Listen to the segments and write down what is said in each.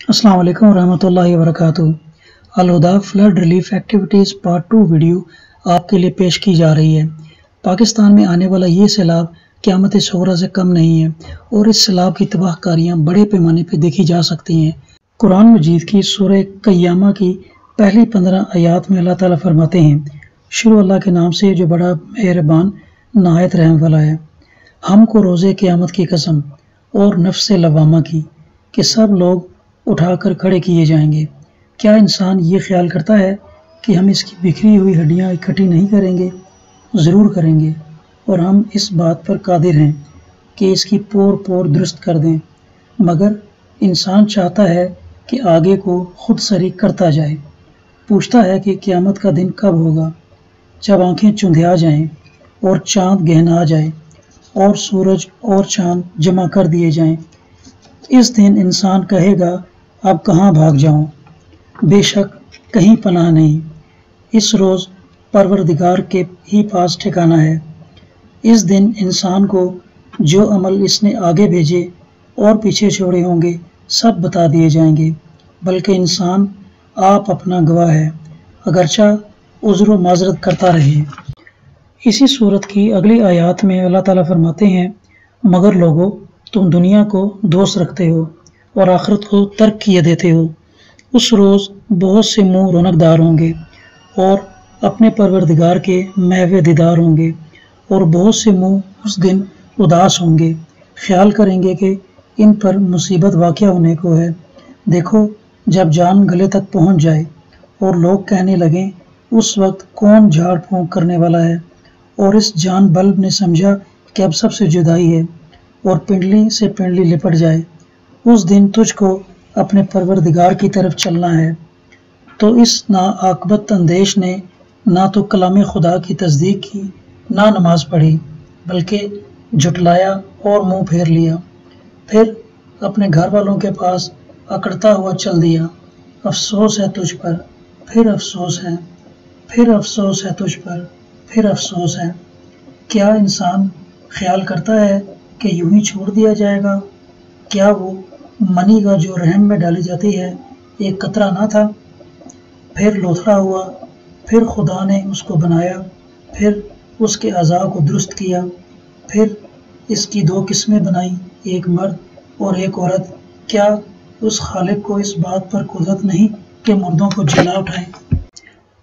السلام علیکم ورحمۃ اللہ وبرکاتہ۔ Alhuda flood relief activities part 2 video آپ کے لیے پیش کی جا رہی ہے۔ پاکستان میں آنے والا یہ سیلاب قیامت صغریٰ سے کم نہیں ہے اور اس سیلاب کی تباہ کاریاں بڑے پیمانے پہ دیکھی جا سکتی ہیں۔ قرآن مجید کی سورہ قیامہ کی پہلی 15 آیات میں اللہ تعالیٰ فرماتے ہیں، شروع اللہ کے نام سے جو بڑا مہربان نہایت رحم والا ہے۔ ہم کو روز قیامت کی قسم اور نفس لوامہ کی کہ سب لوگ اٹھا کر کھڑے کیے جائیں گے۔ کیا انسان یہ خیال کرتا ہے کہ ہم اس کی بکھری ہوئی ہڈیاں اکٹھی نہیں کریں گے؟ ضرور کریں گے، اور ہم اس بات پر قادر ہیں کہ اس کی پور پور درست کر دیں، مگر انسان چاہتا ہے کہ آگے کو خود سری کرتا جائے۔ پوچھتا ہے کہ قیامت کا دن کب ہوگا، جب آنکھیں چندھیا جائیں اور چاند گہنا جائے اور سورج اور چاند جمع کر دیے جائیں۔ اس دن انسان کہے گا، اب کہاں بھاگ جاؤں؟ بے شک کہیں پناہ نہیں، اس روز پروردگار کے ہی پاس ٹھکانہ ہے۔ اس دن انسان کو جو عمل اس نے آگے بھیجے اور پیچھے چھوڑے ہوں گے سب بتا دیے جائیں گے، بلکہ انسان آپ اپنا گواہ ہے، اگرچہ عذر و معذرت کرتا رہے۔ اسی صورت کی اگلی آیات میں اللہ تعالیٰ فرماتے ہیں، مگر لوگو تم دنیا کو دوست رکھتے ہو اور آخرت کو ترک کیے دیتے ہو۔ اس روز بہت سے منہ رونق دار ہوں گے اور اپنے پروردگار کے محو دیدار ہوں گے، اور بہت سے منہ اس دن اداس ہوں گے، خیال کریں گے کہ ان پر مصیبت واقع ہونے کو ہے۔ دیکھو جب جان گلے تک پہنچ جائے اور لوگ کہنے لگیں، اس وقت کون جھاڑ پھونک کرنے والا ہے؟ اور اس جان بلب نے سمجھا کہ اب سب سے جدائی ہے، اور پنڈلی سے پنڈلی لپٹ جائے۔ اس دن تجھ کو اپنے پروردگار کی طرف چلنا ہے۔ تو اس ناعاقبت اندیش نے نہ تو کلام خدا کی تصدیق کی، نہ نماز پڑھی، بلکہ جھٹلایا اور منہ پھیر لیا، پھر اپنے گھر والوں کے پاس اکڑتا ہوا چل دیا۔ افسوس ہے تجھ پر، پھر افسوس ہے، پھر افسوس ہے تجھ پر، پھر افسوس ہے۔ کیا انسان خیال کرتا ہے کہ یوں ہی چھوڑ دیا جائے گا؟ کیا وہ منی کا جو رحم میں ڈالی جاتی ہے ایک قطرہ نہ تھا؟ پھر لوتھڑا ہوا، پھر خدا نے اس کو بنایا، پھر اس کے اعضاء کو درست کیا، پھر اس کی 2 قسمیں بنائیں، ایک مرد اور ایک عورت۔ کیا اس خالق کو اس بات پر قدرت نہیں کہ مردوں کو جلا اٹھائے؟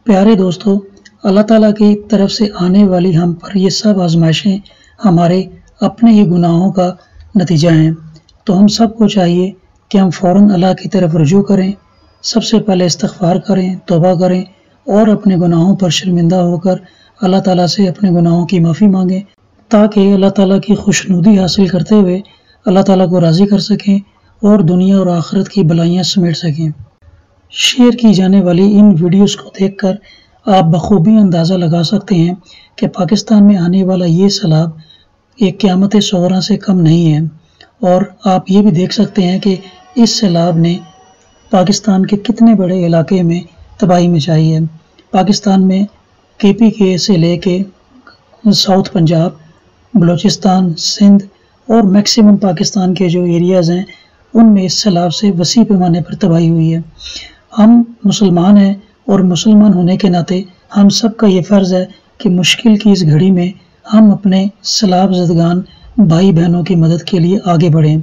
پیارے دوستو، اللہ تعالیٰ کی طرف سے آنے والی ہم پر یہ سب آزمائشیں ہمارے اپنے ہی گناہوں کا نتیجہ ہیں، تو ہم سب کو چاہیے کہ ہم فوراً اللہ کی طرف رجوع کریں، سب سے پہلے استغفار کریں، توبہ کریں، اور اپنے گناہوں پر شرمندہ ہو کر اللہ تعالیٰ سے اپنے گناہوں کی معافی مانگیں، تاکہ اللہ تعالیٰ کی خوشنودی حاصل کرتے ہوئے اللہ تعالیٰ کو راضی کر سکیں اور دنیا اور آخرت کی بلائیاں سمیٹ سکیں۔ شیئر کی جانے والی ان ویڈیوز کو دیکھ کر آپ بخوبی اندازہ لگا سکتے ہیں کہ پاکستان میں آنے والا یہ سیلاب ایک قیامت صغریٰ سے کم نہیں ہے، اور آپ یہ بھی دیکھ سکتے ہیں کہ اس سیلاب نے پاکستان کے کتنے بڑے علاقے میں تباہی مچائی ہے۔ پاکستان میں KPK سے لے کے ساؤتھ پنجاب، بلوچستان، سندھ اور میکسیمم پاکستان کے جو ایریاز ہیں ان میں اس سیلاب سے وسیع پیمانے پر تباہی ہوئی ہے۔ ہم مسلمان ہیں اور مسلمان ہونے کے ناطے ہم سب کا یہ فرض ہے کہ مشکل کی اس گھڑی میں ہم اپنے سیلاب زدگان بھائی بہنوں کی مدد کے لیے آگے بڑھیں۔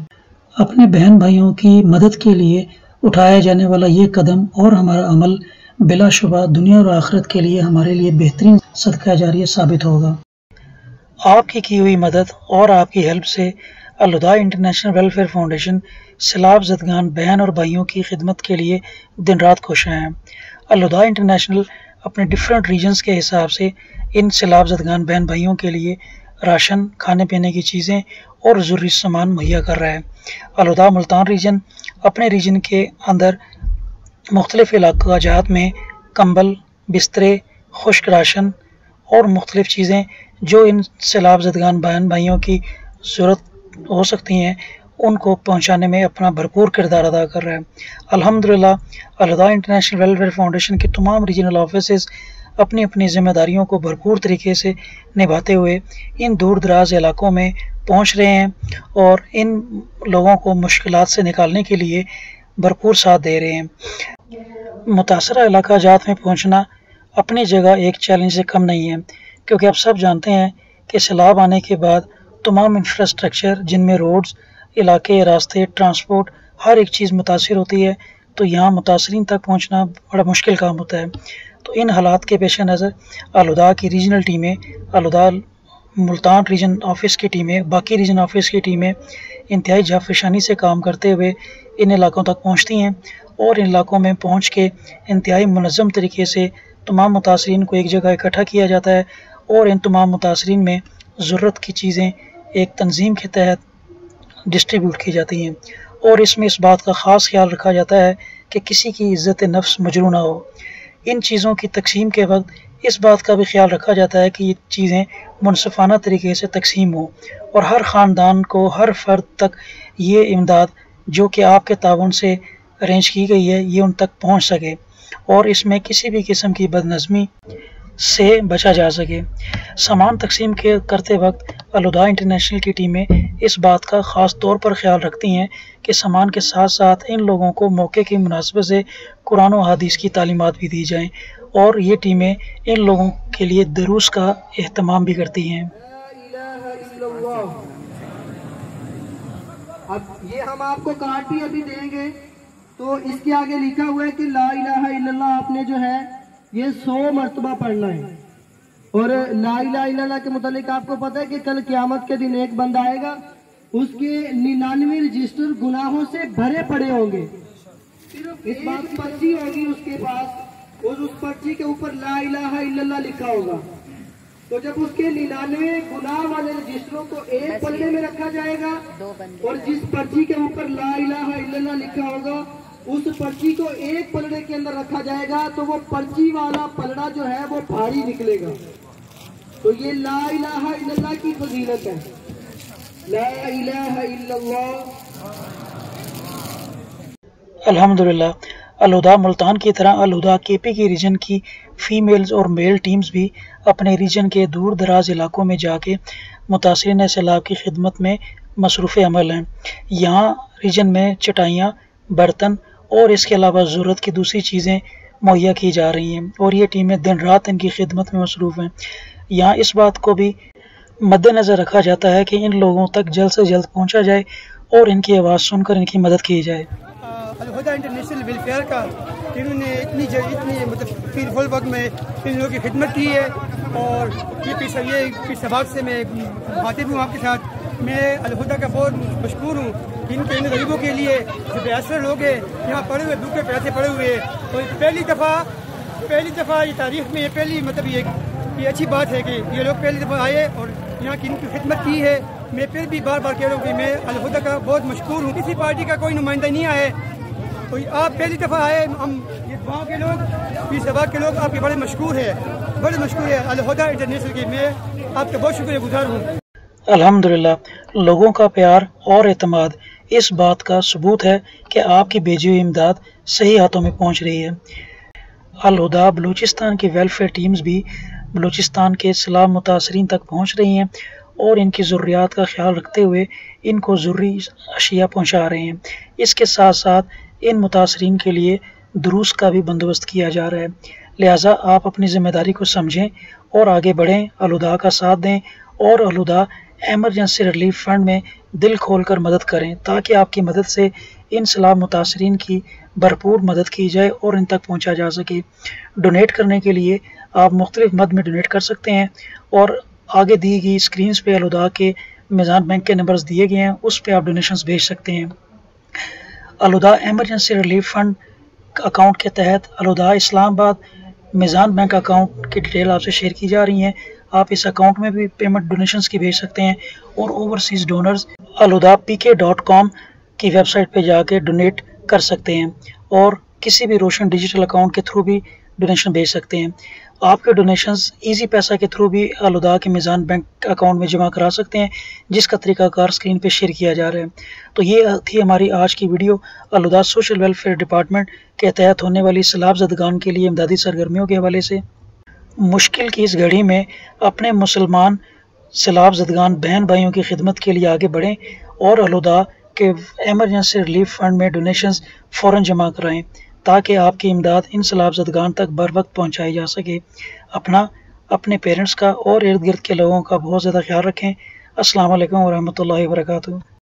اپنے بہن بھائیوں کی مدد کے لیے اٹھایا جانے والا یہ قدم اور ہمارا عمل بلا شبہ دنیا اور آخرت کے لیے ہمارے لیے بہترین صدقہ جاریہ ثابت ہوگا۔ آپ کی ہوئی مدد اور آپ کی ہیلپ سے الہدا انٹرنیشنل ویلفیئر فاؤنڈیشن سیلاب زدگان بہن اور بھائیوں کی خدمت کے لیے دن رات کوشاں ہیں۔ الہدا انٹرنیشنل اپنے ڈیفرنٹ ریجنز کے حساب سے ان سیلاب زدگان بہن بھائیوں کے لیے راشن، کھانے پینے کی چیزیں اور ضروری سامان مہیا کر رہا ہے۔ الہدا ملتان ریجن اپنے ریجن کے اندر مختلف علاقہ جات میں کمبل، بسترے، خشک راشن اور مختلف چیزیں جو ان سیلاب زدگان بہن بھائیوں کی ضرورت ہو سکتی ہیں ان کو پہنچانے میں اپنا بھرپور کردار ادا کر رہا ہے۔ الحمدللہ الہدا انٹرنیشنل ویلفیئر فاؤنڈیشن کے تمام ریجنل آفیسز اپنی اپنی ذمہ داریوں کو بھرپور طریقے سے نبھاتے ہوئے ان دور دراز علاقوں میں پہنچ رہے ہیں اور ان لوگوں کو مشکلات سے نکالنے کے لیے भरपूर साथ दे रहे हैं। मुतासरा इलाका जात में पहुंचना अपनी जगह एक चैलेंज से कम नहीं है, क्योंकि आप सब जानते हैं कि सैलाब आने के बाद तमाम इंफ्रास्ट्रक्चर जिनमें रोड्स, इलाके, रास्ते, ट्रांसपोर्ट हर एक चीज़ मुतासिर होती है, तो यहाँ मुतासरीन तक पहुँचना बड़ा मुश्किल काम होता है। तो इन हालात के पेश नज़र अल-हुदा की रीजनल टीमें, अल-हुदा मुल्तान रीजन ऑफिस की टीमें, बाकी रीजन ऑफिस की टीमें इंतहाई जाफरशानी से काम करते हुए इन इलाकों तक पहुँचती हैं और इन इलाकों में पहुँच के इंतहाई मुनज़्ज़म तरीके से तमाम मुतासरीन को एक जगह इकट्ठा किया जाता है और इन तमाम मुतासरीन में ज़रूरत की चीज़ें एक तंजीम के तहत डिस्ट्रीब्यूट की जाती हैं और इसमें इस बात का ख़ास ख्याल रखा जाता है कि किसी की इज़्ज़त नफ्स मजरू ना हो। इन चीज़ों की तकसीम के वक्त इस बात का भी ख्याल रखा जाता है कि ये चीज़ें मुनसिफ़ाना तरीके से तकसीम हो और हर ख़ानदान को, हर फ़र्द तक ये इमदाद जो कि आपके ताउन से अरेंज की गई है ये उन तक पहुँच सके और इसमें किसी भी किस्म की बदनज़मी से बचा जा सके। सामान तकसीम करते वक्त अल-हुदा इंटरनेशनल की टीमें इस बात का ख़ास तौर पर ख्याल रखती हैं कि सामान के साथ साथ इन लोगों को मौके की मुनासबत से कुरान और हदीस की तालीमात भी दी जाएँ और ये टीमें इन लोगों के लिए दुरूस का एहतमाम भी करती हैं। अब ये हम आपको कार्ड भी अभी देंगे, तो इसके आगे लिखा हुआ है कि ला इलाहा इल्लल्लाह आपने जो है ये 100 मरतबा पढ़ना है। और ला इलाहा इल्लल्लाह के मुतालिक आपको पता है कि कल क़यामत के दिन एक बंदा आएगा, उसके 99 रजिस्टर गुनाहों से भरे पड़े होंगे, सिर्फ इस बात पर्ची होगी उसके पास और उस पर्ची के ऊपर ला इलाहा इल्लल्लाह लिखा होगा। तो जब उसके 99 गुनाह वाले रजिस्टरों को एक पलड़े में रखा जाएगा और जिस पर्ची के ऊपर ला इलाहा इल्लल्लाह लिखा होगा उस पर्ची को एक पलड़े के अंदर रखा जाएगा, तो वो पर्ची वाला पलड़ा जो है वो भारी निकलेगा। तो ये ला इलाहा इल्लल्लाह की फजीलत है। ला इलाहा इल्लल्लाह। अल्हम्दुलिल्लाह, अल-हुदा मुल्तान की तरह अल-हुदा केपी की रीजन की फ़ीमेल्स और मेल टीम्स भी अपने रीजन के दूर दराज इलाकों में जाके मुतासिरीन सैलाब की खिदमत में मसरूफ़ अमल हैं। यहाँ रीजन में चटाइयाँ, बर्तन और इसके अलावा ज़रूरत की दूसरी चीज़ें मुहैया की जा रही हैं और ये टीमें दिन रात इनकी खिदमत में मसरूफ़ हैं। यहाँ इस बात को भी मद्देनज़र रखा जाता है कि इन लोगों तक जल्द से जल्द पहुँचा जाए और इनकी आवाज़ सुनकर इनकी मदद की जाए। अल-हुदा इंटरनेशनल वेलफेयर का इन्होंने इतनी मतलब पीरफुल वक्त में इन लोगों की खिदमत की है और ये पिछले से मैं मुखातिब हूँ आपके साथ। मैं अल-हुदा का बहुत मशकूर हूँ। इन गरीबों के लिए जो बेअसर लोग हैं यहाँ पड़े हुए, भूखे प्यासे पड़े हुए हैं, तो पहली दफ़ा ये तारीख में ये पहली मतलब ये अच्छी बात है कि ये लोग पहली दफ़ा आए और यहाँ की इनकी खिदमत की है। मैं फिर भी बार बार कह रहा हूँ कि मैं अल-हुदा का बहुत मशकूर हूँ। किसी पार्टी का कोई नुमाइंदा नहीं आए, तो आप पहली दफ़ा आए। हम ये गाँव के लोग, पीर सबाक के लोग आपके बड़े मशकूर है अल-हुदा इंटरनेशनल की। मैं आपका बहुत शुक्रगुज़ार हूँ। अल्हम्दुलिल्लाह, लोगों का प्यार और एतमाद इस बात का सबूत है कि आपकी भेजी हुई इमदाद सही हाथों में पहुंच रही है। अल-हुदा बलूचिस्तान की वेलफेयर टीम्स भी बलूचिस्तान के सैलाब मुतासरीन तक पहुंच रही हैं और इनकी ज़रूरियात का ख्याल रखते हुए इनको ज़रूरी अशिया पहुंचा रहे हैं। इसके साथ साथ इन मुतासरीन के लिए दुरूस का भी बंदोबस्त किया जा रहा है। लिहाजा आप अपनी ज़िम्मेदारी को समझें और आगे बढ़ें, अल-हुदा का साथ दें और अल-हुदा एमरजेंसी रिलीफ फंड में दिल खोलकर मदद करें ताकि आपकी मदद से इन सैलाब मुतासरीन की भरपूर मदद की जाए और इन तक पहुंचा जा सके। डोनेट करने के लिए आप मुख्तलिफ मद में डोनेट कर सकते हैं और आगे दी गई स्क्रीन्स पे अल-हुदा के मीज़ान बैंक के नंबर्स दिए गए हैं, उस पे आप डोनेशंस भेज सकते हैं। अल-हुदा एमरजेंसी रिलीफ फंड अकाउंट के तहत अल-हुदा इस्लामाबाद मीज़ान बैंक अकाउंट की डिटेल आपसे शेयर की जा रही हैं। आप इस अकाउंट में भी पेमेंट डोनेशंस की भेज सकते हैं और ओवरसीज़ डोनर्स alhuda.pk.com की वेबसाइट पे जाके डोनेट कर सकते हैं और किसी भी रोशन डिजिटल अकाउंट के थ्रू भी डोनेशन भेज सकते हैं। आपके डोनेशंस इजी पैसा के थ्रू भी अल-हुदा के मीज़ान बैंक अकाउंट में जमा करा सकते हैं, जिसका तरीकाकार स्क्रीन पे शेयर किया जा रहा है। तो ये थी हमारी आज की वीडियो अल-हुदा सोशल वेलफेयर डिपार्टमेंट के तहत होने वाली सैलाब ज़दगान के लिए इमदादी सरगर्मियों के हवाले से। मुश्किल की इस घड़ी में अपने मुसलमान सैलाब ज़दगान बहन भाइयों की खिदमत के लिए आगे बढ़ें और अल-हुदा کہ ایمرجنسی ریلیف فنڈ میں ڈونیشنز فوراً جمع کرائیں تاکہ آپ کی امداد ان سیلاب زدگان تک بر وقت پہنچائی جا سکے۔ اپنے پیرنٹس کا اور ارد گرد کے لوگوں کا بہت زیادہ خیال رکھیں۔ السلام علیکم ورحمۃ اللہ وبرکاتہ۔